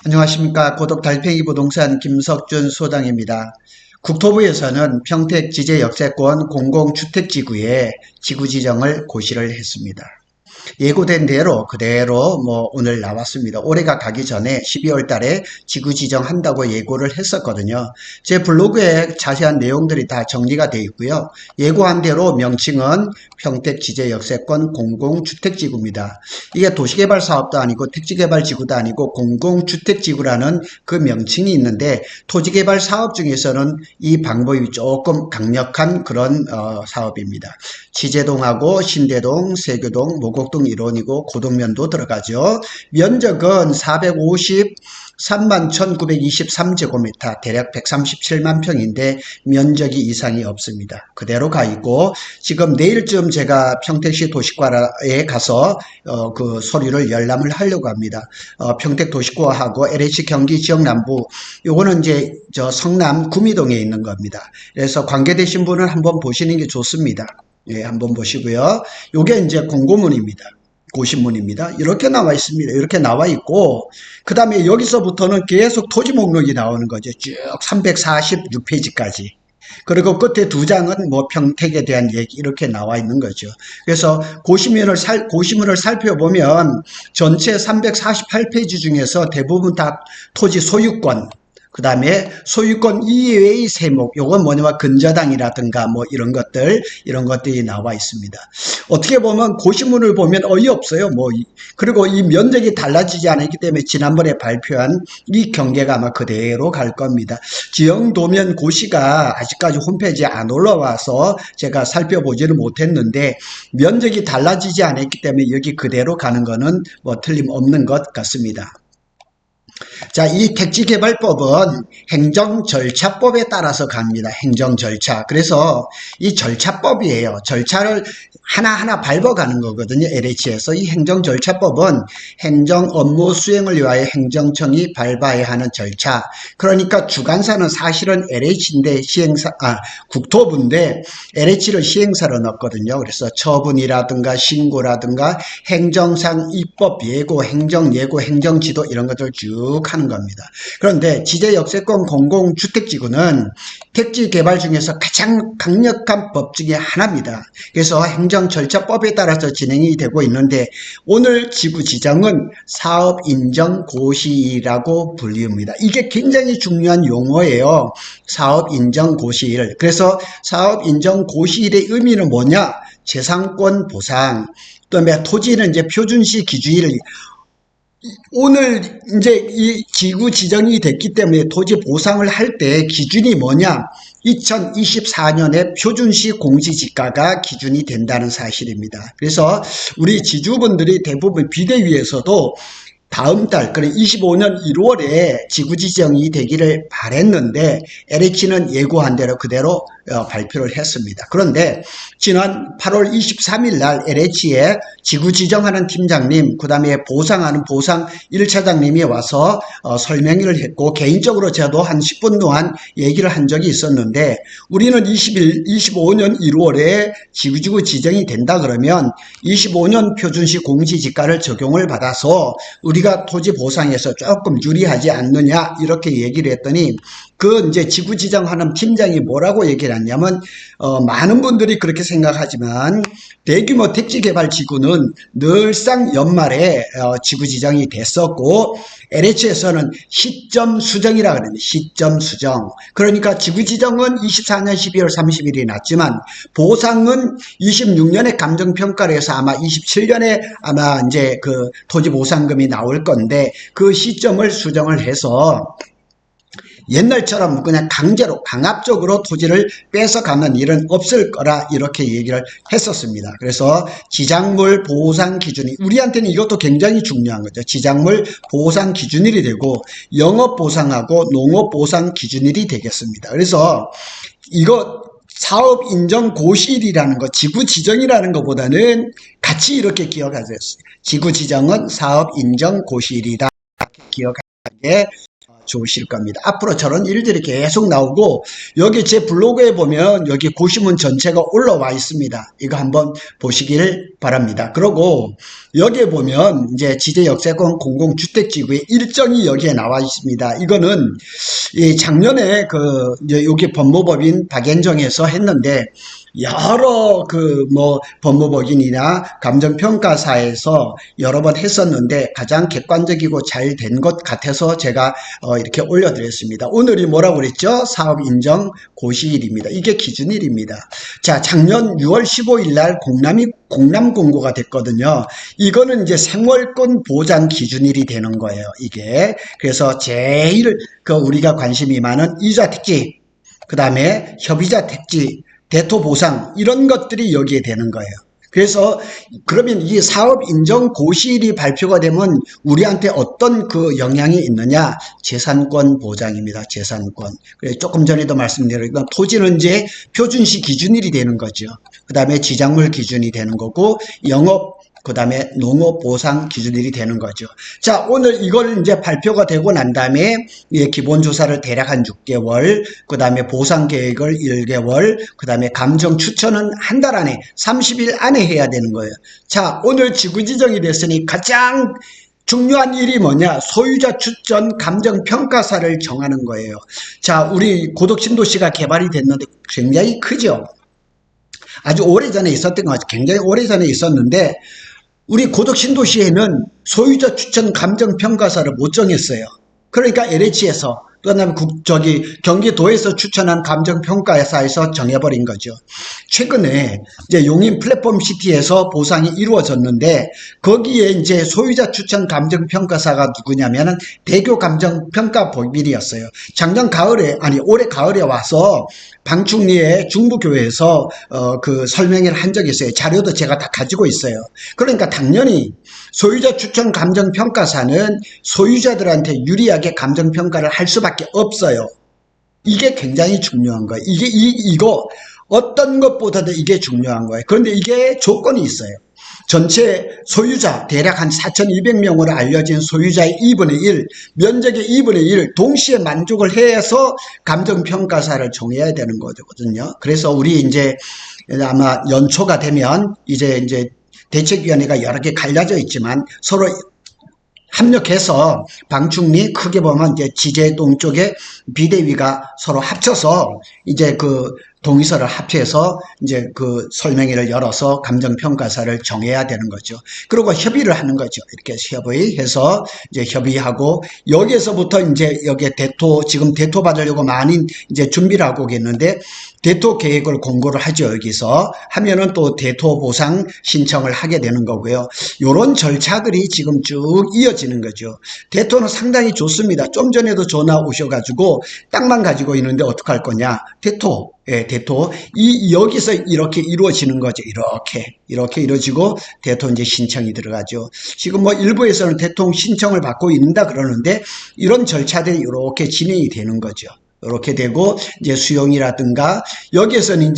안녕하십니까. 고독 달팽이 부동산 김석준 소장입니다. 국토부에서는 평택 지제역세권 공공주택지구에 지구 지정을 고시를 했습니다. 예고된 대로 그대로 오늘 나왔습니다. 올해가 가기 전에 12월 달에 지구 지정한다고 예고를 했었거든요. 제 블로그에 자세한 내용들이 다 정리가 되어 있고요. 예고한 대로 명칭은 평택 지제역세권 공공주택지구입니다. 이게 도시개발 사업도 아니고 택지개발지구도 아니고 공공주택지구라는 그 명칭이 있는데, 토지개발 사업 중에서는 이 방법이 조금 강력한 그런 사업입니다. 지제동하고 신대동, 세교동, 모곡동 일원이고 고동면도 들어가죠. 면적은 453만 1923제곱미터, 대략 137만 평인데 면적이 이상이 없습니다. 그대로 가 있고, 지금 내일쯤 제가 평택시 도시과에 가서 그 서류를 열람을 하려고 합니다. 평택 도시과하고 LH 경기 지역 남부, 요거는 이제 저 성남 구미동에 있는 겁니다. 그래서 관계되신 분은 한번 보시는 게 좋습니다. 예, 한번 보시고요. 요게 이제 공고문입니다. 고시문입니다. 이렇게 나와 있습니다. 이렇게 나와 있고, 그 다음에 여기서부터는 계속 토지 목록이 나오는 거죠. 쭉 346페이지까지. 그리고 끝에 두 장은 평택에 대한 얘기 이렇게 나와 있는 거죠. 그래서 고시문을 살펴보면 전체 348페이지 중에서 대부분 다 토지 소유권, 그 다음에 소유권 이외의 세목, 요건 뭐냐면 근저당이라든가 이런 것들이 나와 있습니다. 어떻게 보면 고시문을 보면 어이없어요. 그리고 이 면적이 달라지지 않았기 때문에 지난번에 발표한 이 경계가 아마 그대로 갈 겁니다. 지형도면 고시가 아직까지 홈페이지에 안 올라와서 제가 살펴보지는 못했는데, 면적이 달라지지 않았기 때문에 여기 그대로 가는 거는 틀림없는 것 같습니다. 자, 이 택지개발법은 행정절차법에 따라서 갑니다. 행정절차. 그래서 이 절차법이에요. 절차를 하나하나 밟아가는 거거든요. LH에서. 이 행정절차법은 행정 업무 수행을 위하여 행정청이 밟아야 하는 절차. 그러니까 주관사는 사실은 LH인데 국토부인데 LH를 시행사로 넣었거든요. 그래서 처분이라든가 신고라든가 행정상 입법 예고, 행정예고, 행정지도 이런 것들을 쭉 하는 겁니다. 그런데 지제역세권 공공주택지구는 택지개발 중에서 가장 강력한 법 중에 하나입니다. 그래서 행정절차법에 따라서 진행이 되고 있는데, 오늘 지구 지정은 사업인정고시라고 불립니다. 이게 굉장히 중요한 용어예요. 사업인정고시일. 그래서 사업인정고시일의 의미는 뭐냐? 재산권 보상, 그다음에 토지는 이제 표준시 기준일, 오늘 이제 이 지구 지정이 됐기 때문에 토지 보상을 할 때 기준이 뭐냐? 2024년에 표준시 공시지가가 기준이 된다는 사실입니다. 그래서 우리 지주분들이 대부분 비대위에서도 다음 달, 그래 25년 1월에 지구 지정이 되기를 바랬는데 LH는 예고한 대로 그대로 발표를 했습니다. 그런데 지난 8월 23일 날 LH에 지구 지정하는 팀장님, 그 다음에 보상하는 보상 1차장님이 와서 설명을 했고, 개인적으로 저도 한 10분 동안 얘기를 한 적이 있었는데, 우리는 25년 1월에 지구 지정이 된다 그러면 25년 표준시 공시지가를 적용을 받아서 우리가 토지 보상에서 조금 유리하지 않느냐 이렇게 얘기를 했더니, 그 이제 지구 지정하는 팀장이 뭐라고 얘기를 했냐면, 많은 분들이 그렇게 생각하지만 대규모 택지개발 지구는 늘상 연말에 지구 지정이 됐었고, LH에서는 시점 수정이라 그럽니다. 시점 수정. 그러니까 지구 지정은 24년 12월 30일이 났지만 보상은 26년에 감정평가를 해서 아마 27년에 아마 이제 그 토지 보상금이 나올 건데, 그 시점을 수정을 해서 옛날처럼 그냥 강제로 강압적으로 토지를 뺏어가는 일은 없을 거라 이렇게 얘기를 했었습니다. 그래서 지작물 보상 기준이 우리한테는 이것도 굉장히 중요한 거죠. 지작물 보상 기준일이 되고 영업 보상하고 농업 보상 기준일이 되겠습니다. 그래서 이거 사업 인정 고시일이라는 거, 지구 지정이라는 것보다는 같이 이렇게 기억하세요. 지구 지정은 사업 인정 고시일이다. 기억하는 게 좋으실 겁니다. 앞으로 저런 일들이 계속 나오고 여기 제 블로그에 보면 여기 고시문 전체가 올라와 있습니다. 이거 한번 보시길 바랍니다. 그리고 여기에 보면 이제 지제역세권 공공주택지구의 일정이 여기에 나와 있습니다. 이거는 작년에 이제 여기 법무법인 박연정에서 했는데 여러 법무법인이나 감정평가사에서 여러 번 했었는데 가장 객관적이고 잘 된 것 같아서 제가 이렇게 올려드렸습니다. 오늘이 뭐라고 그랬죠? 사업인정 고시일입니다. 이게 기준일입니다. 자, 작년 6월 15일 날 공람 공고가 됐거든요. 이거는 이제 생활권 보장 기준일이 되는 거예요. 이게. 그래서 제일 우리가 관심이 많은 이자 택지, 그 다음에 협의자 택지, 대토 보상 이런 것들이 여기에 되는 거예요. 그래서 그러면 이 사업 인정 고시일이 발표가 되면 우리한테 어떤 영향이 있느냐? 재산권 보장입니다. 재산권. 그래서 조금 전에도 말씀드렸던 토지는 이제 표준시 기준일이 되는 거죠. 그 다음에 지작물 기준이 되는 거고 영업 그 다음에 농업 보상 기준일이 되는 거죠. 자, 오늘 이걸 이제 발표가 되고 난 다음에 기본조사를 대략 한 6개월, 그 다음에 보상 계획을 1개월, 그 다음에 감정 추천은 한 달 안에 30일 안에 해야 되는 거예요. 자, 오늘 지구 지정이 됐으니 가장 중요한 일이 뭐냐? 소유자 추천 감정평가사를 정하는 거예요. 자, 우리 고덕신도시가 개발이 됐는데 굉장히 크죠? 아주 오래전에 있었던 것 같아요. 굉장히 오래전에 있었는데 우리 고덕신도시에는 소유자 추천 감정평가사를 못 정했어요. 그러니까 LH에서 그다음에 경기도에서 추천한 감정평가사에서 정해버린 거죠. 최근에 이제 용인 플랫폼 시티에서 보상이 이루어졌는데 거기에 이제 소유자 추천 감정평가사가 누구냐면은 대교 감정평가법인이었어요. 올해 가을에 와서 방충리의 중부교회에서 설명회를 한 적이 있어요. 자료도 제가 다 가지고 있어요. 그러니까 당연히 소유자 추천 감정평가사는 소유자들한테 유리하게 감정평가를 할 수밖에 없어요. 이게 굉장히 중요한 거예요. 이거 어떤 것보다도 이게 중요한 거예요. 그런데 이게 조건이 있어요. 전체 소유자 대략 한 4,200명으로 알려진 소유자의 2분의 1, 면적의 2분의 1 동시에 만족을 해서 감정평가사를 정해야 되는 거거든요. 그래서 우리 이제 아마 연초가 되면 이제 대책위원회가 여러 개 갈려져 있지만 서로 합력해서 방충리 크게 보면 이제 지제동 쪽에 비대위가 서로 합쳐서 이제 동의서를 합해서 이제 설명회를 열어서 감정평가사를 정해야 되는 거죠. 그리고 협의를 하는 거죠. 이렇게 협의해서 이제 협의하고 여기에서부터 이제 여기에 지금 대토 받으려고 많이 이제 준비를 하고 있는데 대토 계획을 공고를 하죠. 여기서 하면은 또 대토 보상 신청을 하게 되는 거고요. 요런 절차들이 지금 쭉 이어지는 거죠. 대토는 상당히 좋습니다. 좀 전에도 전화 오셔가지고 땅만 가지고 있는데 어떡할 거냐. 대토. 여기서 이렇게 이루어지는 거죠. 이렇게 이루어지고 대토 이제 신청이 들어가죠. 지금 일부에서는 대토 신청을 받고 있는다 그러는데 이런 절차들이 이렇게 진행이 되는 거죠. 이렇게 되고 이제 수용이라든가 여기에서는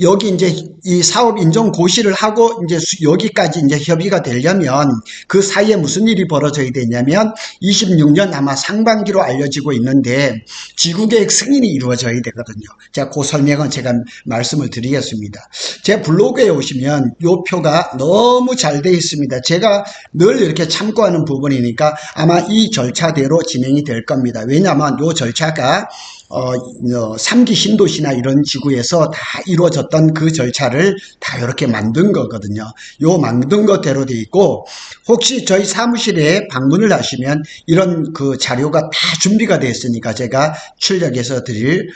여기 이제 이 사업 인정 고시를 하고 이제 여기까지 이제 협의가 되려면 그 사이에 무슨 일이 벌어져야 되냐면 26년 아마 상반기로 알려지고 있는데 지구계획 승인이 이루어져야 되거든요. 자, 그 설명은 제가 말씀을 드리겠습니다. 제 블로그에 오시면 요 표가 너무 잘 되어 있습니다. 제가 늘 이렇게 참고하는 부분이니까 아마 이 절차대로 진행이 될 겁니다. 왜냐하면 요 절차가 3기 신도시나 이런 지구에서 다 이루어졌던 그 절차를 다 이렇게 만든 거거든요. 요 만든 것대로 돼 있고 혹시 저희 사무실에 방문을 하시면 이런 자료가 다 준비가 되어 있으니까 제가 출력해서 드릴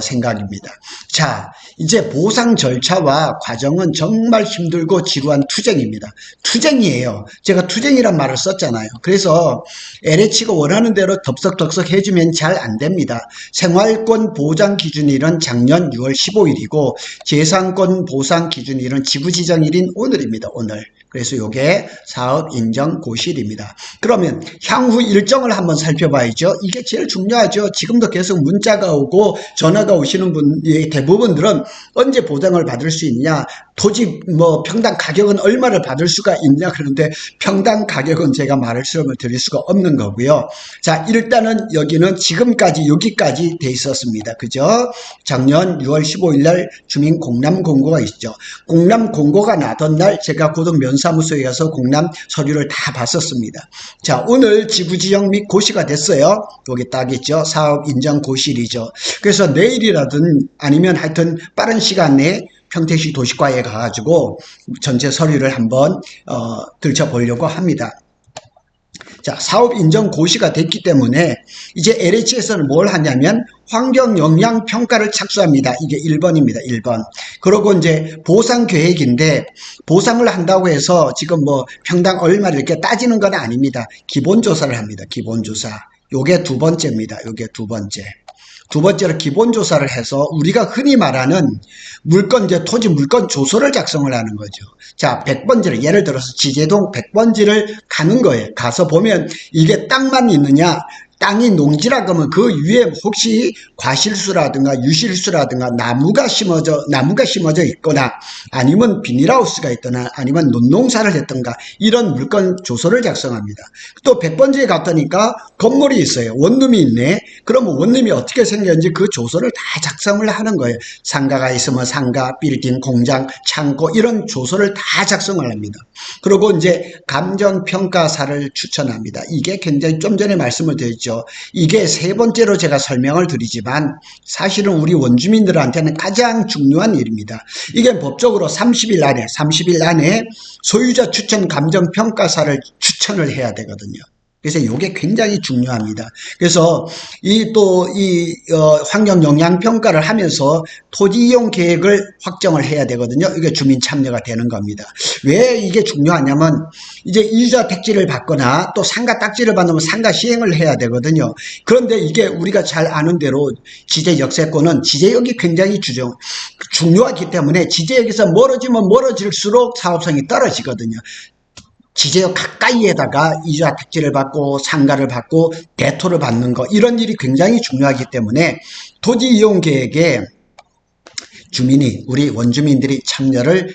생각입니다. 자, 이제 보상 절차와 과정은 정말 힘들고 지루한 투쟁입니다. 투쟁이에요. 제가 투쟁이란 말을 썼잖아요. 그래서 LH가 원하는 대로 덥석덥석 해주면 잘 안 됩니다. 생활권 보장 기준일은 작년 6월 15일이고 재산권 보상 기준일은 지구지정일인 오늘입니다. 오늘. 그래서 요게 사업 인정 고시일입니다. 그러면 향후 일정을 한번 살펴봐야죠. 이게 제일 중요하죠. 지금도 계속 문자가 오고 전화가 오시는 분의 대부분들은 언제 보장을 받을 수 있냐, 토지 뭐 평당 가격은 얼마를 받을 수가 있냐, 그런데 평당 가격은 제가 말씀을 드릴 수가 없는 거고요. 자, 일단은 여기는 지금까지 여기까지 돼 있었습니다. 그죠? 작년 6월 15일 날 주민 공람 공고가 있죠. 공람 공고가 나던 날 제가 고등 면사무소에 가서 공람 서류를 다 봤었습니다. 자, 오늘 지구 지정 및 고시가 됐어요. 여기 딱 있죠. 사업 인정 고시일이죠. 그래서 내일이라든 아니면 하여튼 빠른 시간 내에 평택시 도시과에 가가지고 전체 서류를 한번 들춰보려고 합니다. 자, 사업 인정 고시가 됐기 때문에 이제 LH에서는 뭘 하냐면 환경 영향 평가를 착수합니다. 이게 1번입니다. 1번. 그리고 이제 보상 계획인데 보상을 한다고 해서 지금 뭐 평당 얼마 이렇게 따지는 건 아닙니다. 기본 조사를 합니다. 기본 조사. 요게 두 번째입니다. 요게 두 번째. 두 번째로 기본 조사를 해서 우리가 흔히 말하는 물건, 이제 토지 물건 조서를 작성을 하는 거죠. 자, 100번지를, 예를 들어서 지제동 100번지를 가는 거예요. 가서 보면 이게 땅만 있느냐, 땅이 농지라 그러면 그 위에 혹시 과실수라든가 유실수라든가 나무가 심어져 있거나 아니면 비닐하우스가 있거나 아니면 논농사를 했던가 이런 물건 조서를 작성합니다. 또 100번지에 갔다니까 건물이 있어요. 원룸이 있네. 그러면 원룸이 어떻게 생겼는지 그 조서를 다 작성을 하는 거예요. 상가가 있으면 상가, 빌딩, 공장, 창고 이런 조서를 다 작성을 합니다. 그리고 이제 감정평가사를 추천합니다. 이게 굉장히 좀 전에 말씀을 드렸죠. 이게 세 번째로 제가 설명을 드리지만 사실은 우리 원주민들한테는 가장 중요한 일입니다. 이게 법적으로 30일 안에 소유자 추천 감정평가사를 추천을 해야 되거든요. 그래서 이게 굉장히 중요합니다. 그래서 이 환경 영향 평가를 하면서 토지 이용 계획을 확정을 해야 되거든요. 이게 주민 참여가 되는 겁니다. 왜 이게 중요하냐면 이제 이주자 택지를 받거나 또 상가 딱지를 받으면 상가 시행을 해야 되거든요. 그런데 이게 우리가 잘 아는 대로 지제 역세권은 지제역이 굉장히 중요하기 때문에 지제역에서 멀어지면 멀어질수록 사업성이 떨어지거든요. 지제역 가까이에다가 이주자 택지를 받고 상가를 받고 대토를 받는 거 이런 일이 굉장히 중요하기 때문에 토지 이용 계획에 주민이 우리 원주민들이 참여를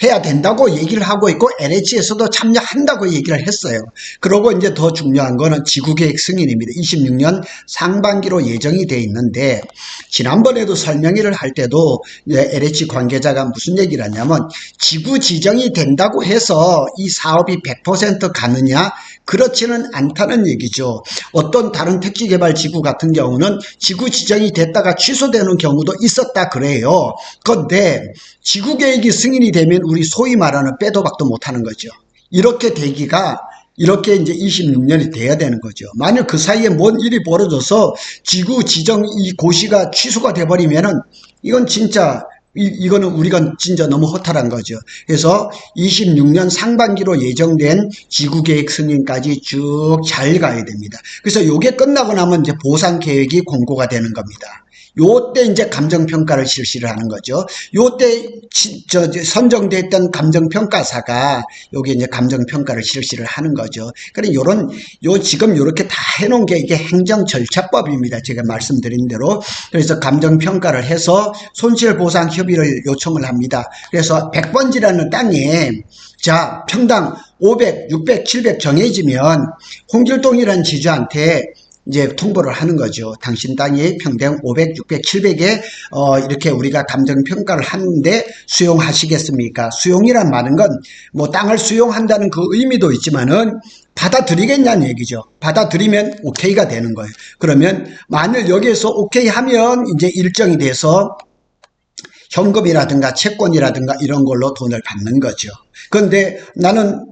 해야 된다고 얘기를 하고 있고 LH에서도 참여한다고 얘기를 했어요. 그리고 이제 더 중요한 거는 지구계획 승인입니다. 26년 상반기로 예정이 돼 있는데 지난번에도 설명회를 할 때도 LH 관계자가 무슨 얘기를 하냐면 지구 지정이 된다고 해서 이 사업이 100% 가느냐? 그렇지는 않다는 얘기죠. 어떤 다른 택지개발 지구 같은 경우는 지구 지정이 됐다가 취소되는 경우도 있었다 그래요. 그런데 지구계획이 승인이 되면 우리 소위 말하는 빼도 박도 못하는 거죠. 이렇게 되기가 이렇게 이제 26년이 돼야 되는 거죠. 만약 그 사이에 뭔 일이 벌어져서 지구 지정 이 고시가 취소가 돼버리면은 이건 진짜 이거는 우리가 진짜 너무 허탈한 거죠. 그래서 26년 상반기로 예정된 지구계획 승인까지 쭉 잘 가야 됩니다. 그래서 요게 끝나고 나면 이제 보상 계획이 공고가 되는 겁니다. 요때 이제 감정평가를 실시를 하는 거죠. 요때 선정됐던 감정평가사가 여기 이제 감정평가를 실시를 하는 거죠. 그래 지금 요렇게 다 해놓은 게 이게 행정 절차법입니다. 제가 말씀드린 대로. 그래서 감정평가를 해서 손실보상 협의를 요청을 합니다. 그래서 100번지라는 땅에 자, 평당 500, 600, 700 정해지면 홍길동이라는 지주한테 이제 통보를 하는 거죠. 당신 땅이 평당 500, 600, 700에 이렇게 우리가 감정평가를 하는데 수용하시겠습니까? 수용이란 말은 건 뭐 땅을 수용한다는 그 의미도 있지만은 받아들이겠냐는 얘기죠. 받아들이면 오케이가 되는 거예요. 그러면 만일 여기에서 오케이 하면 이제 일정이 돼서 현금이라든가 채권이라든가 이런 걸로 돈을 받는 거죠. 그런데 나는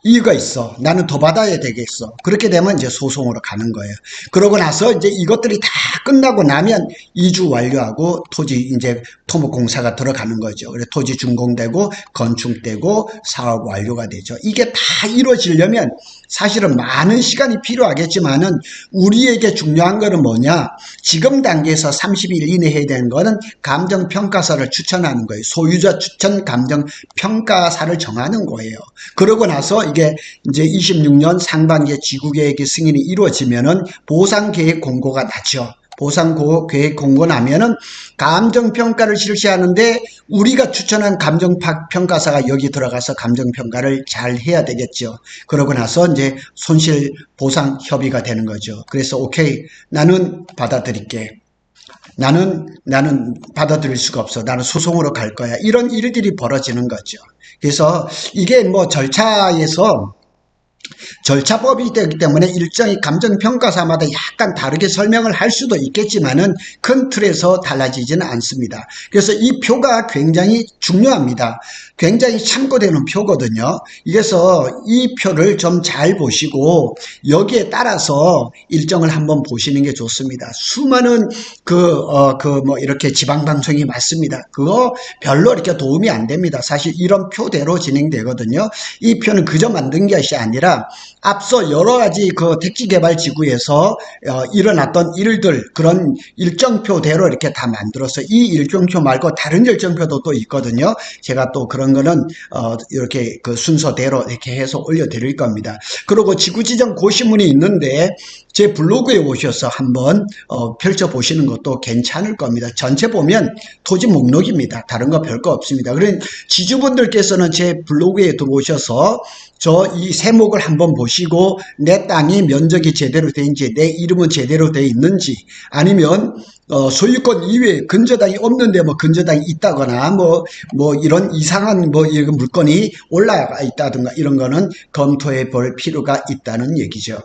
이유가 있어. 나는 더 받아야 되겠어. 그렇게 되면 이제 소송으로 가는 거예요. 그러고 나서 이제 이것들이 다 끝나고 나면 이주 완료하고 토지 이제 토목공사가 들어가는 거죠. 그래서 토지 준공되고 건축되고 사업 완료가 되죠. 이게 다 이루어지려면 사실은 많은 시간이 필요하겠지만은 우리에게 중요한 거는 뭐냐? 지금 단계에서 30일 이내에 해야 되는 거는 감정평가사를 추천하는 거예요. 소유자 추천 감정평가사를 정하는 거예요. 그러고 나서 이게 이제 26년 상반기에 지구계획의 승인이 이루어지면은 보상계획 공고가 나죠. 보상계획 공고 나면은 감정평가를 실시하는데 우리가 추천한 감정평가사가 여기 들어가서 감정평가를 잘 해야 되겠죠. 그러고 나서 이제 손실보상 협의가 되는 거죠. 그래서 오케이, 나는 받아들일게. 나는 받아들일 수가 없어. 나는 소송으로 갈 거야. 이런 일들이 벌어지는 거죠. 그래서 이게 뭐 절차법이 되기 때문에 일정히 감정평가사마다 약간 다르게 설명을 할 수도 있겠지만은 큰 틀에서 달라지지는 않습니다. 그래서 이 표가 굉장히 중요합니다. 굉장히 참고되는 표거든요. 그래서 이 표를 좀 잘 보시고 여기에 따라서 일정을 한번 보시는 게 좋습니다. 수많은 이렇게 지방방송이 많습니다. 그거 별로 이렇게 도움이 안 됩니다. 사실 이런 표대로 진행되거든요. 이 표는 그저 만든 것이 아니라 앞서 여러 가지 그 택지개발지구에서 일어났던 일들, 그런 일정표대로 이렇게 다 만들어서 이 일정표 말고 다른 일정표도 또 있거든요. 제가 또 그런 거는 이렇게 그 순서대로 이렇게 해서 올려드릴 겁니다. 그리고 지구지정 고시문이 있는데 제 블로그에 오셔서 한번 펼쳐보시는 것도 괜찮을 겁니다. 전체 보면 토지 목록입니다. 다른 거 별거 없습니다. 그러니 지주분들께서는 제 블로그에 들어오셔서 저 이 세목을 한번 보시고 내 땅이 면적이 제대로 되는지, 내 이름은 제대로 되어 있는지, 아니면 소유권 이외에 근저당이 없는데 뭐 근저당이 있다거나 뭐 이런 이상한 이런 물건이 올라가 있다든가 이런 거는 검토해 볼 필요가 있다는 얘기죠.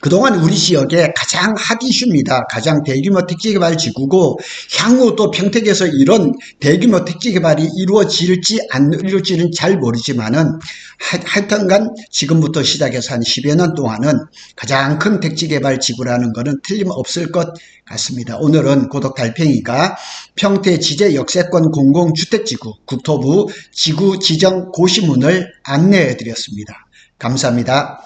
그동안 우리 지역의 가장 핫 이슈입니다. 가장 대규모 택지개발 지구고 향후 또 평택에서 이런 대규모 택지개발이 이루어질지 안 이루어질지는 잘 모르지만은 하여튼간 지금부터 시작해서 한 10여 년 동안은 가장 큰 택지개발 지구라는 것은 틀림없을 것 같습니다. 오늘은 고독 달팽이가 평택 지제 역세권 공공주택지구 국토부 지구 지정 고시문을 안내해 드렸습니다. 감사합니다.